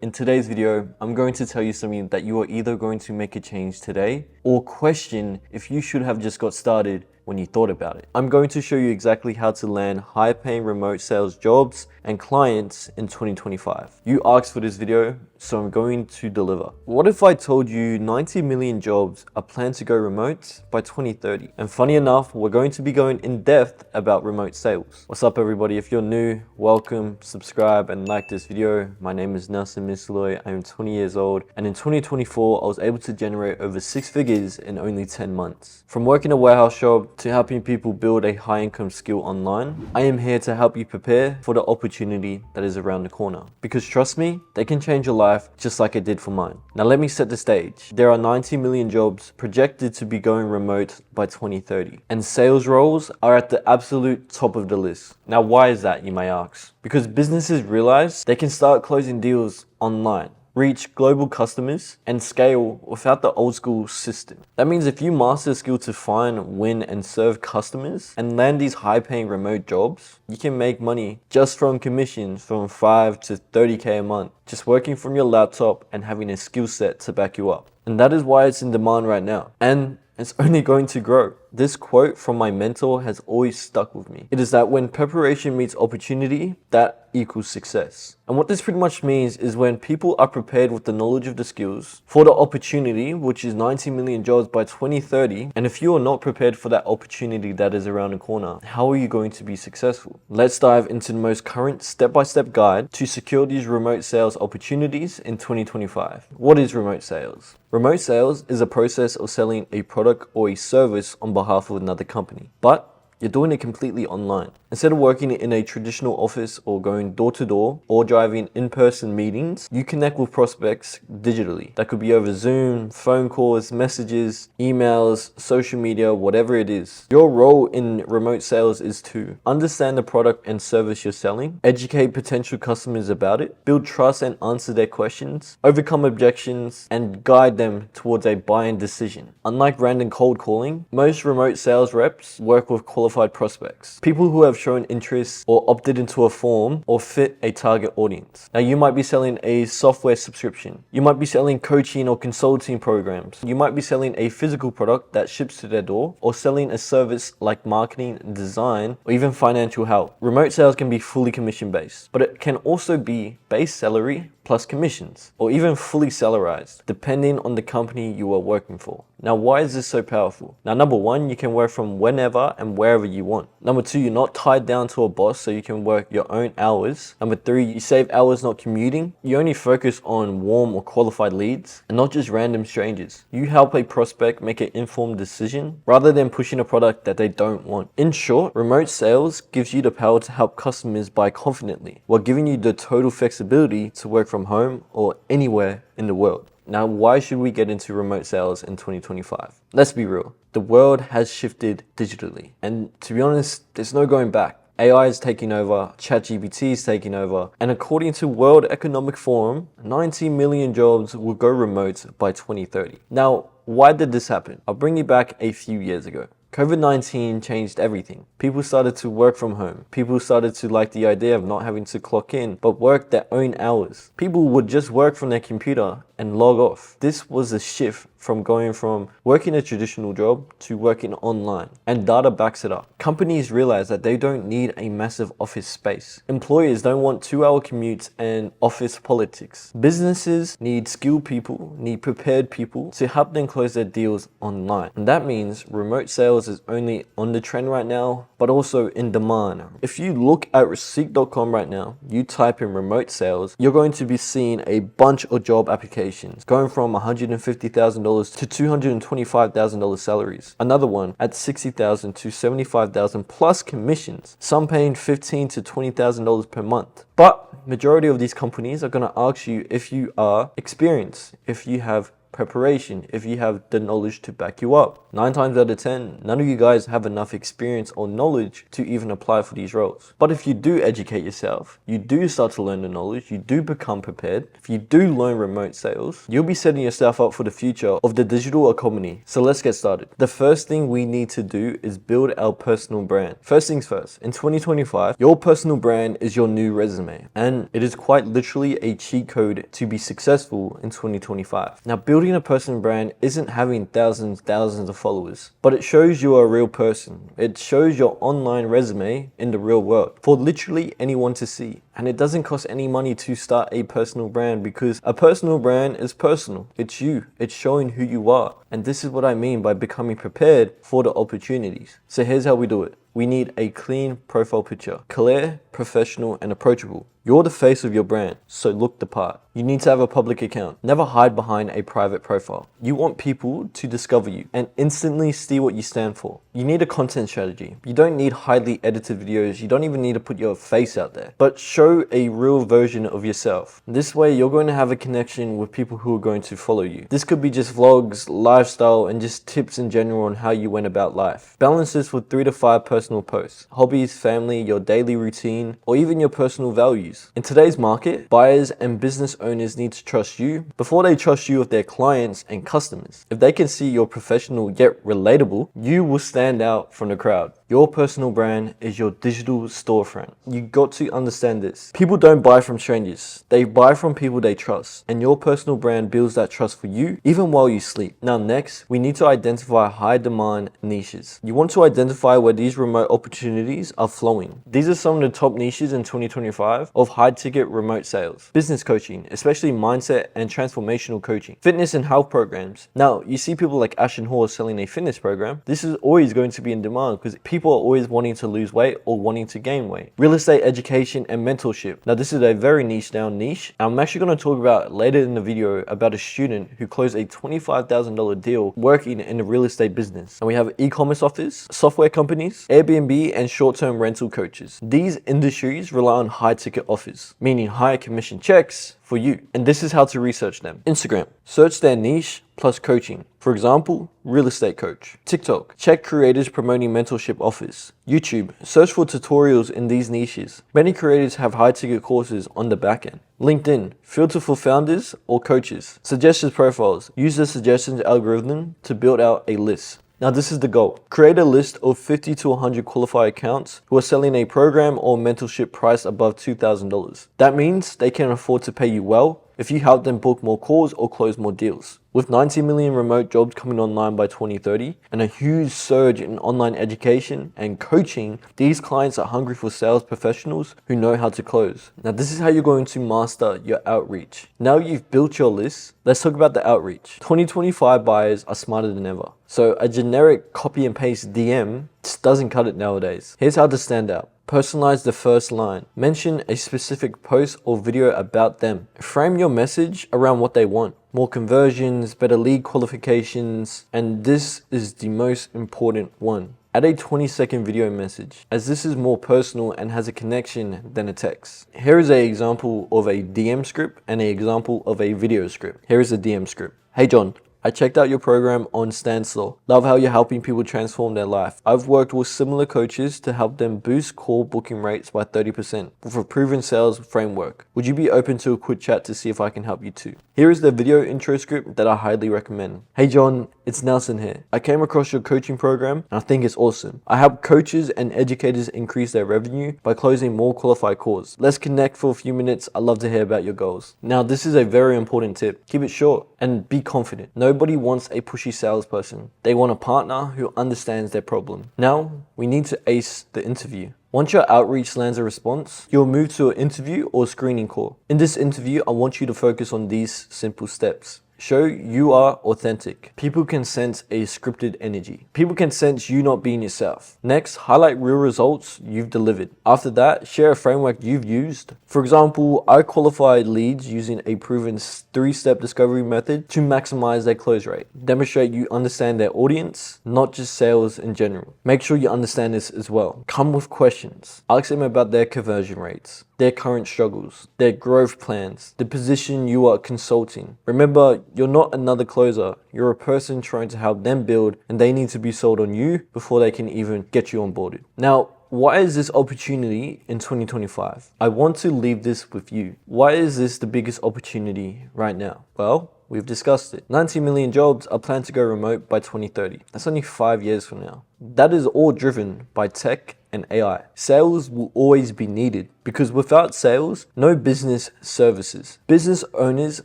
In today's video, I'm going to tell you something that you are either going to make a change today or question if you should have just got started when you thought about it. I'm going to show you exactly how to land high-paying remote sales jobs and clients in 2025. You asked for this video, so I'm going to deliver. What if I told you 90 million jobs are planned to go remote by 2030? And funny enough, we're going to be going in depth about remote sales. What's up everybody? If you're new, welcome, subscribe and like this video. My name is Nelson Misloy. I am 20 years old, and in 2024, I was able to generate over 6 figures in only 10 months. From working a warehouse job to helping people build a high income skill online, I am here to help you prepare for the opportunity that is around the corner. Because trust me, they can change your life just like it did for mine. Now let me set the stage. There are 90 million jobs projected to be going remote by 2030, and sales roles are at the absolute top of the list. Now why is that, you may ask? Because businesses realize they can start closing deals online, reach global customers, and scale without the old school system. That means if you master a skill to find, win, and serve customers and land these high-paying remote jobs, you can make money just from commissions from 5 to 30K a month, just working from your laptop and having a skill set to back you up. And that is why it's in demand right now. And it's only going to grow. This quote from my mentor has always stuck with me. It is that when preparation meets opportunity, that equals success. And what this pretty much means is when people are prepared with the knowledge of the skills for the opportunity, which is 90 million jobs by 2030, and if you are not prepared for that opportunity that is around the corner, how are you going to be successful? Let's dive into the most current step-by-step guide to secure these remote sales opportunities in 2025. What is remote sales? Remote sales is a process of selling a product or a service on behalf of another company, but you're doing it completely online. Instead of working in a traditional office or going door to door or driving in-person meetings, you connect with prospects digitally. That could be over Zoom, phone calls, messages, emails, social media, whatever it is. Your role in remote sales is to understand the product and service you're selling, educate potential customers about it, build trust and answer their questions, overcome objections, and guide them towards a buying decision. Unlike random cold calling, most remote sales reps work with qualified prospects, people who have shown interest or opted into a form or fit a target audience. Now you might be selling a software subscription, you might be selling coaching or consulting programs, you might be selling a physical product that ships to their door, or selling a service like marketing, design, or even financial help. Remote sales can be fully commission based, but it can also be base salary plus commissions, or even fully salarized, depending on the company you are working for. Now, why is this so powerful? Now, number one, you can work from whenever and wherever you want. Number two, you're not tied down to a boss, so you can work your own hours. Number three, you save hours not commuting. You only focus on warm or qualified leads and not just random strangers. You help a prospect make an informed decision rather than pushing a product that they don't want. In short, remote sales gives you the power to help customers buy confidently while giving you the total flexibility to work from home or anywhere in the world. Now, why should we get into remote sales in 2025? Let's be real. The world has shifted digitally. And to be honest, there's no going back. AI is taking over, ChatGPT is taking over, and according to World Economic Forum, 90 million jobs will go remote by 2030. Now, why did this happen? I'll bring you back a few years ago. COVID-19 changed everything. People started to work from home. People started to like the idea of not having to clock in, but work their own hours. People would just work from their computer and log off. This was a shift from going from working a traditional job to working online, and data backs it up. Companies realize that they don't need a massive office space. Employers don't want 2-hour commutes and office politics. Businesses need skilled people, need prepared people to help them close their deals online. And that means remote sales is only on the trend right now, but also in demand. If you look at Seek.com right now, you type in remote sales, you're going to be seeing a bunch of job applications going from $150,000 to $225,000 salaries. Another one at $60,000 to $75,000 plus commissions, some paying $15,000 to $20,000 per month. But majority of these companies are going to ask you if you are experienced, if you have preparation, if you have the knowledge to back you up. 9 times out of 10, none of you guys have enough experience or knowledge to even apply for these roles. But if you do educate yourself, you do start to learn the knowledge, you do become prepared, if you do learn remote sales, you'll be setting yourself up for the future of the digital economy. So let's get started. The first thing we need to do is build our personal brand. First things first, in 2025, your personal brand is your new resume, and it is quite literally a cheat code to be successful in 2025. Now, building a personal brand isn't having thousands of followers, but it shows you are a real person. It shows your online resume in the real world for literally anyone to see. And it doesn't cost any money to start a personal brand, because a personal brand is personal. It's you. It's showing who you are. And this is what I mean by becoming prepared for the opportunities. So here's how we do it. We need a clean profile picture, clear, professional, and approachable. You're the face of your brand, so look the part. You need to have a public account. Never hide behind a private profile. You want people to discover you and instantly see what you stand for. You need a content strategy. You don't need highly edited videos. You don't even need to put your face out there, but show a real version of yourself. This way, you're going to have a connection with people who are going to follow you. This could be just vlogs, lifestyle, and just tips in general on how you went about life. Balance this with 3 to 5 personal posts, hobbies, family, your daily routine, or even your personal values. In today's market, buyers and business owners need to trust you before they trust you with their clients and customers. If they can see you're professional yet relatable, you will stand out from the crowd. Your personal brand is your digital storefront. You got to understand this. People don't buy from strangers. They buy from people they trust. And your personal brand builds that trust for you even while you sleep. Now next, we need to identify high demand niches. You want to identify where these remote opportunities are flowing. These are some of the top niches in 2025 of high ticket remote sales. Business coaching, especially mindset and transformational coaching. Fitness and health programs. Now, you see people like Ashton Hall selling a fitness program. This is always going to be in demand because people are always wanting to lose weight or wanting to gain weight. Real estate education and mentorship. Now, this is a very niche down niche. I'm actually going to talk about later in the video about a student who closed a $25,000 deal working in the real estate business. And we have e-commerce offers, software companies, Airbnb, and short-term rental coaches. These industries rely on high ticket offers, meaning higher commission checks for you. And this is how to research them. Instagram, search their niche plus coaching. For example, real estate coach. TikTok, check creators promoting mentorship offers. YouTube, search for tutorials in these niches. Many creators have high ticket courses on the back end. LinkedIn, filter for founders or coaches. Suggested profiles, use the suggestions algorithm to build out a list. Now this is the goal. Create a list of 50 to 100 qualified accounts who are selling a program or mentorship priced above $2,000. That means they can afford to pay you well if you help them book more calls or close more deals. With 90 million remote jobs coming online by 2030 and a huge surge in online education and coaching, these clients are hungry for sales professionals who know how to close. Now, this is how you're going to master your outreach. Now you've built your list, let's talk about the outreach. 2025 buyers are smarter than ever. So a generic copy and paste DM just doesn't cut it nowadays. Here's how to stand out. Personalize the first line. Mention a specific post or video about them. Frame your message around what they want. More conversions, better lead qualifications, and this is the most important one. Add a 20-second video message, as this is more personal and has a connection than a text. Here is an example of a DM script and an example of a video script. Here is a DM script. Hey John, I checked out your program on Standstill. Love how you're helping people transform their life. I've worked with similar coaches to help them boost call booking rates by 30% with a proven sales framework. Would you be open to a quick chat to see if I can help you too? Here is the video intro script that I highly recommend. Hey John, it's Nelson here. I came across your coaching program and I think it's awesome. I help coaches and educators increase their revenue by closing more qualified calls. Let's connect for a few minutes. I'd love to hear about your goals. Now, this is a very important tip. Keep it short and be confident. Nobody wants a pushy salesperson. They want a partner who understands their problem. Now, we need to ace the interview. Once your outreach lands a response, you'll move to an interview or screening call. In this interview, I want you to focus on these simple steps. Show you are authentic. People can sense a scripted energy. People can sense you not being yourself. Next, highlight real results you've delivered. After that, share a framework you've used. For example, I qualified leads using a proven 3-step discovery method to maximize their close rate. Demonstrate you understand their audience, not just sales in general. Make sure you understand this as well. Come with questions. Ask them about their conversion rates. their current struggles, their growth plans, the position you are consulting. Remember, you're not another closer. You're a person trying to help them build, and they need to be sold on you before they can even get you onboarded. Now, why is this opportunity in 2025? I want to leave this with you. Why is this the biggest opportunity right now? Well, we've discussed it. 90 million jobs are planned to go remote by 2030. That's only 5 years from now. That is all driven by tech and AI. Sales will always be needed because without sales, no business services. Business owners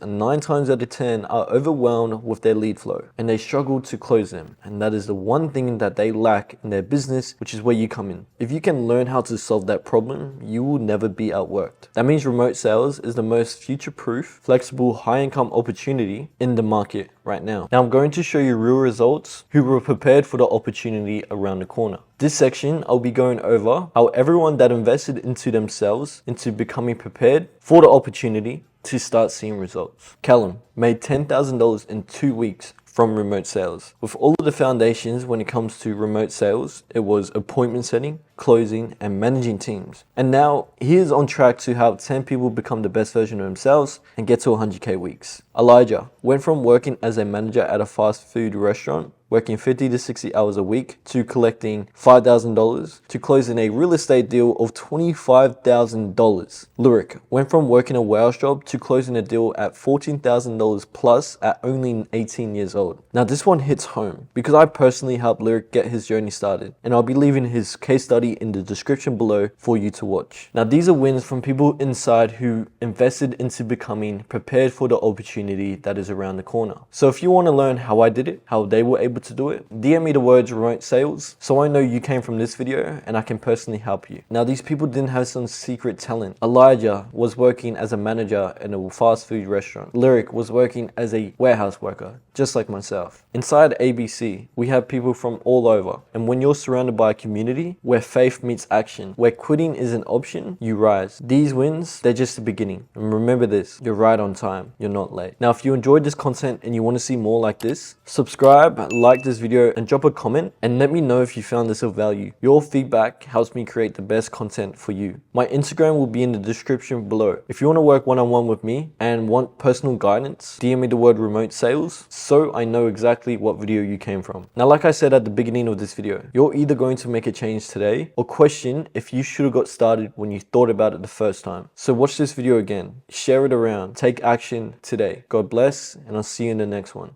9 times out of 10 are overwhelmed with their lead flow and they struggle to close them. And that is the one thing that they lack in their business, which is where you come in. If you can learn how to solve that problem, you will never be outworked. That means remote sales is the most future-proof, flexible, high-income opportunity in the market right now. Now I'm going to show you real results who were prepared for the opportunity around the corner. This section, I'll be going over how everyone that invested into themselves, into becoming prepared for the opportunity to start seeing results. Callum made $10,000 in 2 weeks from remote sales. With all of the foundations when it comes to remote sales, it was appointment setting, closing, and managing teams. And now he is on track to help 10 people become the best version of themselves and get to 100K weeks. Elijah went from working as a manager at a fast food restaurant, working 50 to 60 hours a week, to collecting $5,000, to closing a real estate deal of $25,000. Lyric went from working a warehouse job to closing a deal at $14,000 plus at only 18 years old. Now this one hits home because I personally helped Lyric get his journey started, and I'll be leaving his case study in the description below for you to watch. Now these are wins from people inside who invested into becoming prepared for the opportunity that is around the corner. So if you want to learn how I did it, how they were able to do it, DM me the words remote sales so I know you came from this video and I can personally help you. Now these people didn't have some secret talent. Elijah was working as a manager in a fast food restaurant. Lyric was working as a warehouse worker, just like myself. Inside ABC, we have people from all over, and when you're surrounded by a community where faith meets action, where quitting is an option, you rise. These wins, they're just the beginning. And remember this, you're right on time, you're not late. Now if you enjoyed this content and you want to see more like this, subscribe, like this video, and drop a comment and let me know if you found this of value. Your feedback helps me create the best content for you. My Instagram will be in the description below. If you want to work one-on-one with me and want personal guidance, DM me the word remote sales so I know exactly what video you came from. Now like I said at the beginning of this video, you're either going to make a change today or question if you should have got started when you thought about it the first time. So watch this video again, share it around, take action today. God bless, and I'll see you in the next one.